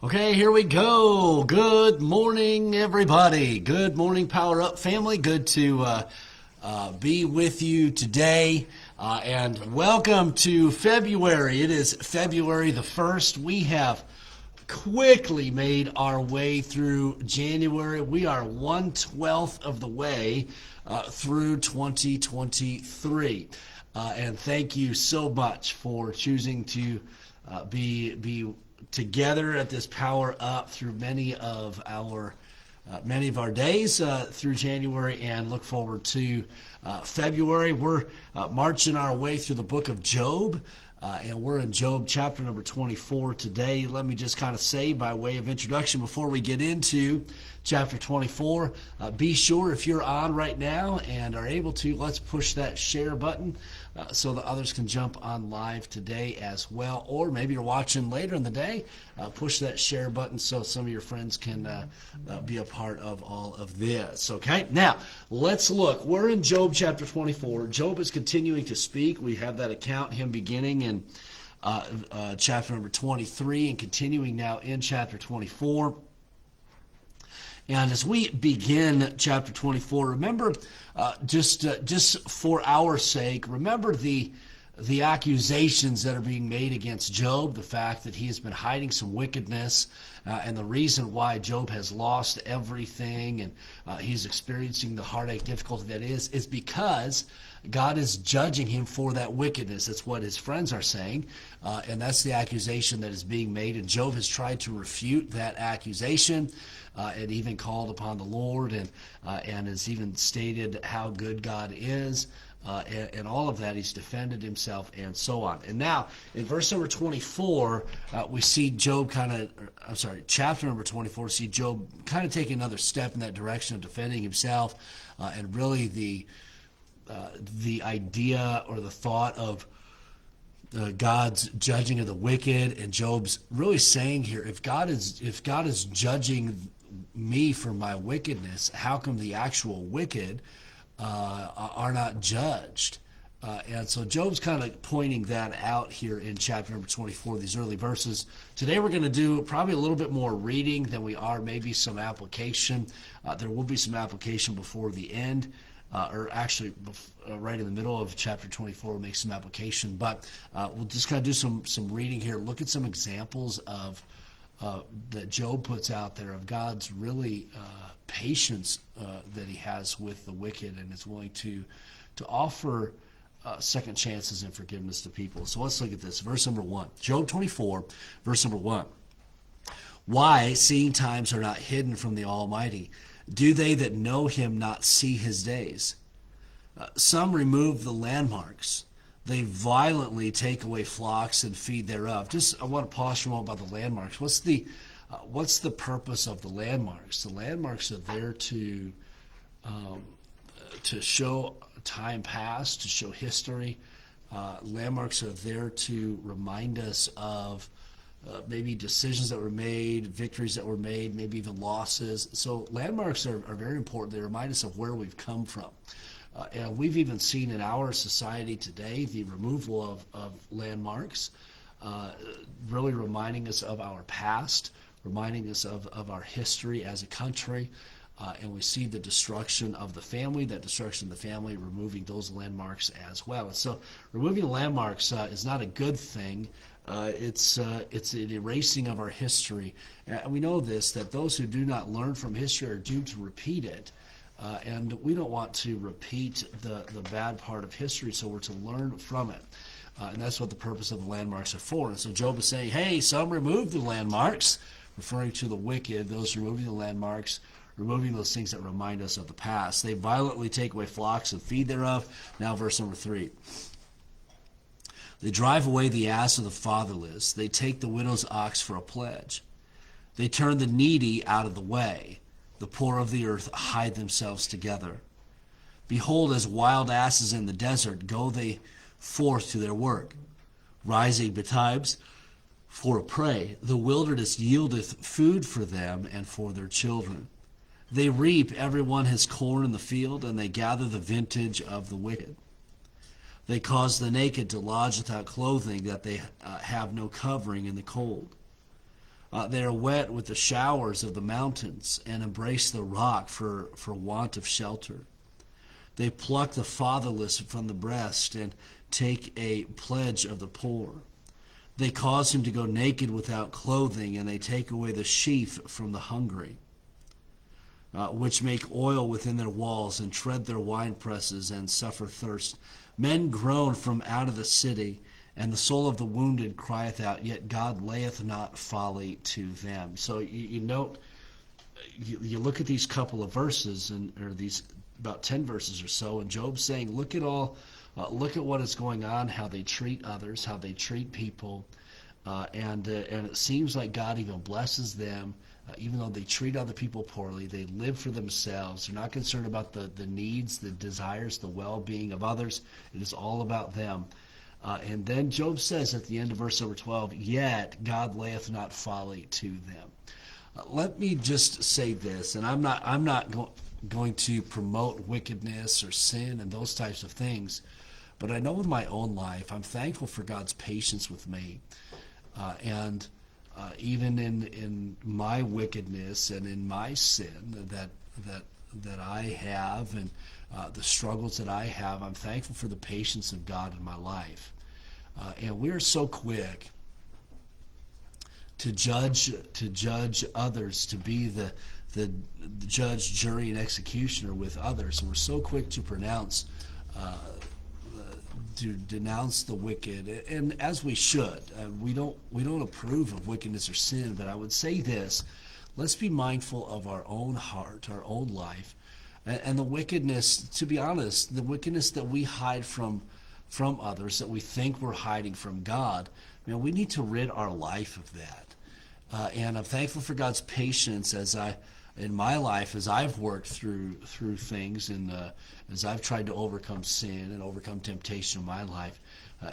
Okay, here we go. Good morning, everybody. Good morning, Power Up family. Good to be with you today. And welcome to February. It is February the 1st. We have quickly made our way through January. We are 1/12 of the way through 2023. And thank you so much for choosing to be together at this Power Up through many of our days through January, and look forward to February. We're marching our way through the book of Job, and we're in Job chapter number 24 today. Let me just kind of say by way of introduction before we get into chapter 24, be sure if you're on right now and are able to, let's push that share button so that others can jump on live today as well. Or maybe you're watching later in the day, push that share button so some of your friends can be a part of all of this. Okay, now let's look. We're in Job chapter 24. Job is continuing to speak. We have that account, him beginning in chapter number 23 and continuing now in chapter 24. And as we begin chapter 24, remember, just for our sake, remember the accusations that are being made against Job, the fact that he has been hiding some wickedness, and the reason why Job has lost everything and he's experiencing the heartache, difficulty that is because God is judging him for that wickedness. That's what his friends are saying, and that's the accusation that is being made. And Job has tried to refute that accusation, and even called upon the Lord, and has even stated how good God is, and all of that. He's defended himself and so on. And now in verse number 24, we see Job chapter number 24, see Job kind of take another step in that direction of defending himself, and really the idea or the thought of God's judging of the wicked, and Job's really saying here, if God is judging me for my wickedness, how come the actual wicked are not judged? And so Job's kind of pointing that out here in chapter number 24, these early verses. Today we're going to do probably a little bit more reading than we are maybe some application. There will be some application before the end. Or actually right in the middle of chapter 24, we'll make some application. But we'll just kind of do some reading here, look at some examples of that Job puts out there of God's really patience that he has with the wicked, and is willing to offer second chances and forgiveness to people. So let's look at this. Verse number 1. Job 24, verse number 1. Why, seeing times are not hidden from the Almighty? Do they that know him not see his days? Some remove the landmarks. They violently take away flocks and feed thereof. I want to pause for a moment about the landmarks. What's the purpose of the landmarks? The landmarks are there to show time past, to show history. Landmarks are there to remind us of maybe decisions that were made, victories that were made, maybe even losses. So landmarks are very important. They remind us of where we've come from. And we've even seen in our society today the removal of landmarks, really reminding us of our past, reminding us of our history as a country. And we see the destruction of the family, removing those landmarks as well. And so removing landmarks is not a good thing. It's an erasing of our history. And we know this, that those who do not learn from history are doomed to repeat it. And we don't want to repeat the bad part of history, so we're to learn from it. And that's what the purpose of the landmarks are for. And so Job is saying, hey, some remove the landmarks, referring to the wicked, those removing the landmarks, removing those things that remind us of the past. They violently take away flocks and feed thereof. Now verse number 3. They drive away the ass of the fatherless. They take the widow's ox for a pledge. They turn the needy out of the way. The poor of the earth hide themselves together. Behold, as wild asses in the desert, go they forth to their work, rising betimes for a prey. The wilderness yieldeth food for them and for their children. They reap every one his corn in the field, and they gather the vintage of the wicked. They cause the naked to lodge without clothing, that they have no covering in the cold. They are wet with the showers of the mountains and embrace the rock for want of shelter. They pluck the fatherless from the breast and take a pledge of the poor. They cause him to go naked without clothing, and they take away the sheaf from the hungry, which make oil within their walls and tread their wine presses and suffer thirst. Men groan from out of the city, and the soul of the wounded crieth out, yet God layeth not folly to them. So you note, you look at these couple of verses, or these about 10 verses or so, and Job's saying, look at what is going on, how they treat others, how they treat people, and it seems like God even blesses them, even though they treat other people poorly. They live for themselves. They're not concerned about the needs, the desires, the well-being of others. It is all about them. And then Job says at the end of verse number 12, yet God layeth not folly to them. Let me just say this, and I'm not going to promote wickedness or sin and those types of things, but I know in my own life, I'm thankful for God's patience with me. And even in my wickedness and in my sin that I have, and the struggles that I have, I'm thankful for the patience of God in my life. And we're so quick to judge others, to be the judge, jury, and executioner with others. And we're so quick to denounce the wicked, and as we should. We don't approve of wickedness or sin, but I would say this: let's be mindful of our own heart, our own life, and the wickedness. To be honest, the wickedness that we hide from others, that we think we're hiding from God, we need to rid our life of that. And I'm thankful for God's patience in my life, as I've worked through things, and as I've tried to overcome sin and overcome temptation in my life.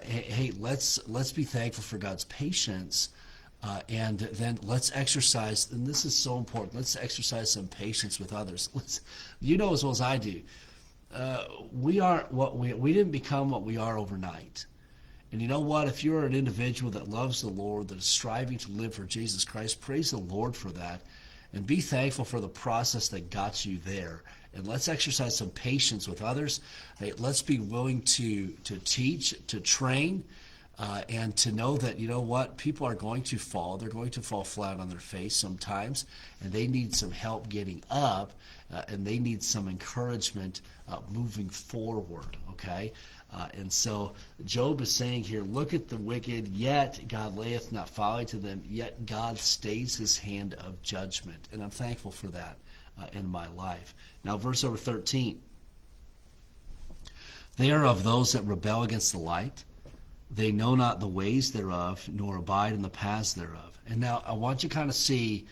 Hey, let's be thankful for God's patience, and then let's exercise. And this is so important. Let's exercise some patience with others. You know as well as I do, we didn't become what we are overnight. And you know what? If you're an individual that loves the Lord, that is striving to live for Jesus Christ, praise the Lord for that. And be thankful for the process that got you there. And let's exercise some patience with others. Hey, let's be willing to teach, to train, and to know that, you know what, people are going to fall. They're going to fall flat on their face sometimes, and they need some help getting up, and they need some encouragement moving forward, okay? And so Job is saying here, look at the wicked, yet God layeth not folly to them, yet God stays his hand of judgment. And I'm thankful for that in my life. Now, verse over 13. They are of those that rebel against the light. They know not the ways thereof, nor abide in the paths thereof. And now I want you to kind of see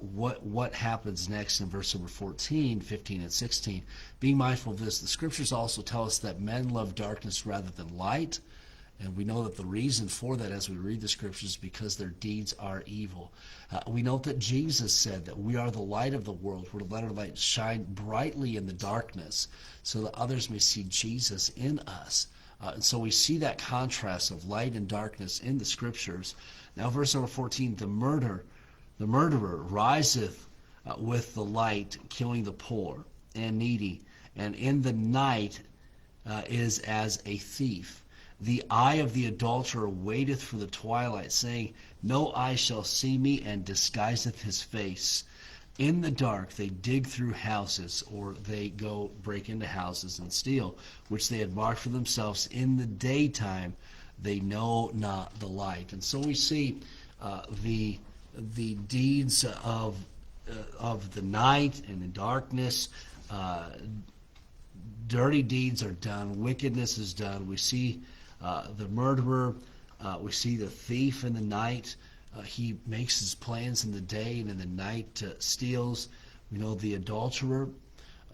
what happens next in verse number 14, 15, and 16. Being mindful of this, the scriptures also tell us that men love darkness rather than light. And we know that the reason for that, as we read the scriptures, is because their deeds are evil. We note that Jesus said that we are the light of the world. We're to let our light shine brightly in the darkness so that others may see Jesus in us. And so we see that contrast of light and darkness in the scriptures. Now, verse number 14, the murderer riseth with the light, killing the poor and needy, and in the night is as a thief. The eye of the adulterer waiteth for the twilight, saying, no eye shall see me, and disguiseth his face. In the dark they dig through houses, or they go break into houses and steal, which they had marked for themselves. In the daytime they know not the light. And so we see the deeds of the night and the darkness. Dirty deeds are done. Wickedness is done. We see the murderer. We see the thief in the night. He makes his plans in the day, and in the night steals. We know the adulterer,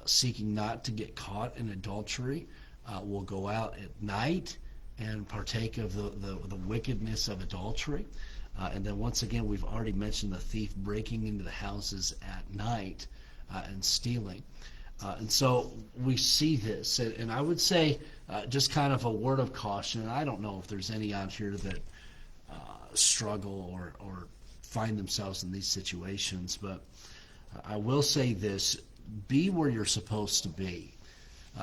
seeking not to get caught in adultery, will go out at night and partake of the wickedness of adultery. And then once again, we've already mentioned the thief breaking into the houses at night and stealing. And so we see this. And I would say just kind of a word of caution. And I don't know if there's any out here that struggle or find themselves in these situations. But I will say this, be where you're supposed to be.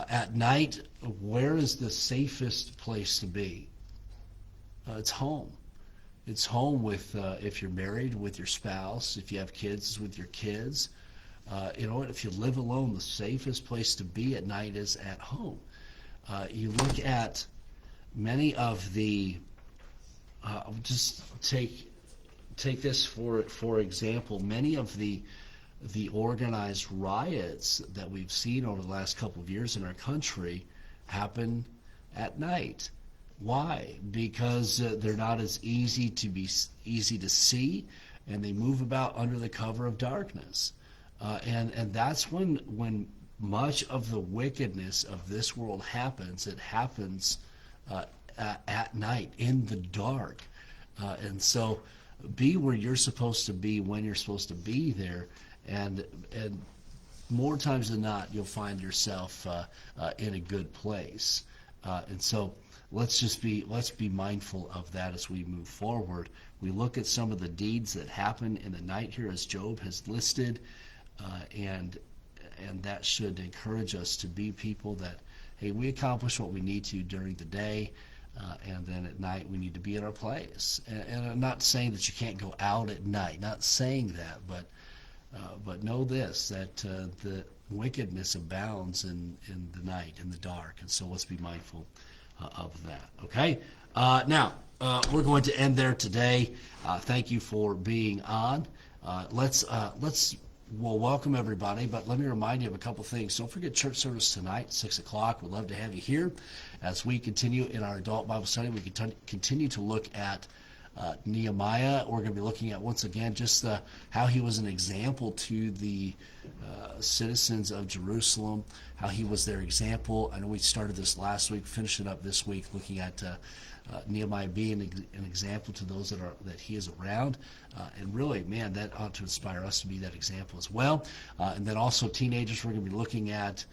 At night, where is the safest place to be? It's home. It's home with, if you're married, with your spouse. If you have kids, it's with your kids. You know what? If you live alone, the safest place to be at night is at home. You look at many of the, just take this for example, many of the organized riots that we've seen over the last couple of years in our country happen at night. Why? Because they're not as easy to see, and they move about under the cover of darkness. And that's when much of the wickedness of this world happens. It happens at night, in the dark. And so be where you're supposed to be when you're supposed to be there. And more times than not, you'll find yourself in a good place. And so let's be mindful of that as we move forward. We look at some of the deeds that happen in the night here, as Job has listed, and that should encourage us to be people that, hey, we accomplish what we need to during the day, and then at night we need to be in our place. And I'm not saying that you can't go out at night, not saying that, but know this, that the wickedness abounds in the night, in the dark, and so let's be mindful of that. Okay? Now, we're going to end there today. Thank you for being on. We'll welcome everybody, but let me remind you of a couple things. Don't forget church service tonight, 6 o'clock. We'd love to have you here. As we continue in our adult Bible study, we continue to look at Nehemiah. We're going to be looking at, once again, just how he was an example to the citizens of Jerusalem, how he was their example. I know we started this last week, finished it up this week, looking at Nehemiah being an example to those that he is around. And really, man, that ought to inspire us to be that example as well. And then also teenagers, we're going to be looking at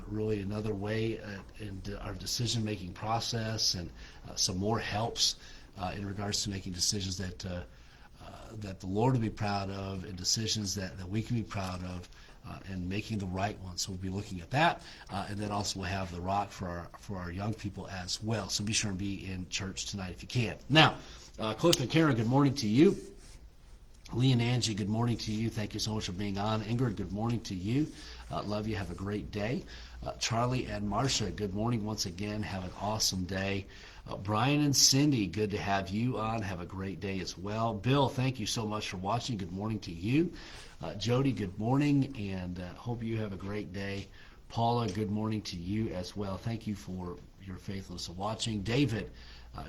really another way in our decision-making process, and some more helps in regards to making decisions that the Lord will be proud of, and decisions that we can be proud of, and making the right ones. So we'll be looking at that, and then also we'll have the rock for our young people as well. So be sure and be in church tonight if you can. Now, Cliff and Karen, good morning to you. Lee and Angie, good morning to you. Thank you so much for being on. Ingrid, good morning to you. Love you. Have a great day. Charlie and Marcia, good morning once again. Have an awesome day. Brian and Cindy, good to have you on. Have a great day as well. Bill, thank you so much for watching. Good morning to you. Jody, good morning, and hope you have a great day. Paula, good morning to you as well. Thank you for your faithfulness of watching. David,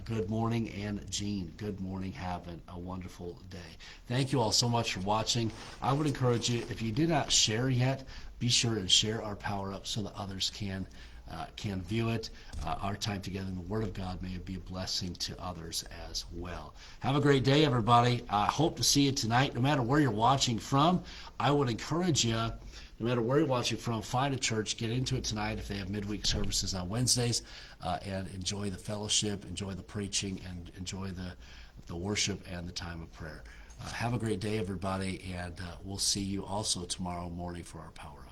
good morning, and Jean, good morning. Have a wonderful day. Thank you all so much for watching. I would encourage you, if you did not share yet, be sure and share our Power Up so that others can view it. Our time together in the Word of God may be a blessing to others as well. Have a great day, everybody. I hope to see you tonight. No matter where you're watching from, I would encourage you, no matter where you're watching from, find a church, get into it tonight if they have midweek services on Wednesdays, and enjoy the fellowship, enjoy the preaching, and enjoy the worship and the time of prayer. Have a great day, everybody, and we'll see you also tomorrow morning for our Power Up.